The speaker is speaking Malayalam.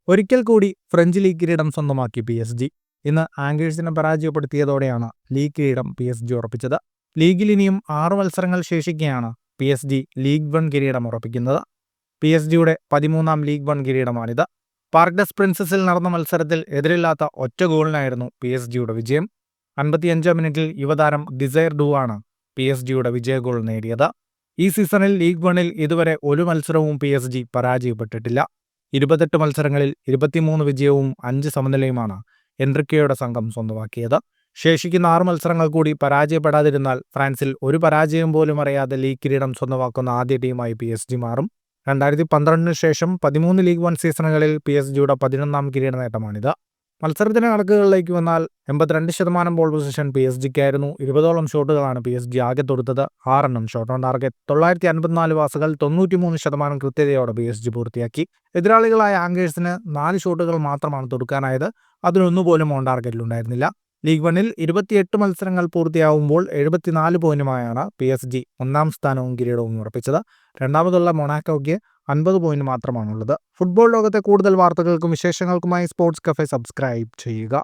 ഒരിക്കൽ കൂടി ഫ്രഞ്ച് ലീഗ് കിരീടം സ്വന്തമാക്കി PSG. ഇന്ന് ആംഗേഴ്സിനെ പരാജയപ്പെടുത്തിയതോടെയാണ് ലീഗ് കിരീടം PSG ഉറപ്പിച്ചത്. ലീഗിൽ ഇനിയും 6 മത്സരങ്ങൾ ശേഷിക്കെയാണ് PSG ലീഗ് 1 കിരീടം ഉറപ്പിക്കുന്നത്. PSGയുടെ 13ാം ലീഗ് 1 കിരീടമാണിത്. പാർക്ക് ഡെസ് പ്രിൻസസിൽ നടന്ന മത്സരത്തിൽ എതിരില്ലാത്ത ഒറ്റ ഗോളിനായിരുന്നു PSGയുടെ വിജയം. 55 മിനിറ്റിൽ യുവതാരം ഡിസൈർ ഡുവാണ് PSGയുടെ വിജയ ഗോൾ നേടിയത്. ഈ സീസണിൽ ലീഗ് 1-ൽ ഇതുവരെ ഒരു മത്സരവും PSG പരാജയപ്പെട്ടിട്ടില്ല. 28 മത്സരങ്ങളിൽ 23 വിജയവും 5 സമനിലയുമാണ് എൻറിക്കയുടെ സംഘം സ്വന്തമാക്കിയത്. ശേഷിക്കുന്ന 6 മത്സരങ്ങൾ കൂടി പരാജയപ്പെടാതിരുന്നാൽ ഫ്രാൻസിൽ ഒരു പരാജയം പോലും അറിയാതെ ലീഗ് കിരീടം സ്വന്തമാക്കുന്ന ആദ്യ ടീമായി PSG മാറും. 2012 ശേഷം 13 ലീഗ് 1 സീസണുകളിൽ PSGയുടെ 11ാം കിരീട നേട്ടമാണിത്. മത്സരത്തിന്റെ കണക്കുകളിലേക്ക് വന്നാൽ 82% ബോൾ പൊസിഷൻ PSGക്കായിരുന്നു. 20ഓളം ഷോട്ടുകളാണ് PSG ആകെ തൊടുത്തത്. 6 എണ്ണം ഷോട്ട് ഓൺ ടാർഗറ്റ്. 954 പാസുകൾ 93% കൃത്യതയോടെ PSG പൂർത്തിയാക്കി. എതിരാളികളായ ആംഗേഴ്സിന് 4 ഷോട്ടുകൾ മാത്രമാണ് തൊടുക്കാനായത്. അതിലൊന്നുപോലും ഓൺ ടാർഗറ്റിലുണ്ടായിരുന്നില്ല. ലീഗ് 1-ൽ 28 മത്സരങ്ങൾ പൂർത്തിയാവുമ്പോൾ 74 പോയിന്റുമായാണ് PSG 1ാം സ്ഥാനവും കിരീടവും ഉറപ്പിച്ചത്. രണ്ടാമതുള്ള മൊണാക്കോയ്ക്ക് 50 പോയിന്റ് മാത്രമാണുള്ളത്. ഫുട്ബോൾ ലോകത്തെ കൂടുതൽ വാർത്തകൾക്കും വിശേഷങ്ങൾക്കുമായി സ്പോർട്സ് കഫേ സബ്സ്ക്രൈബ് ചെയ്യുക.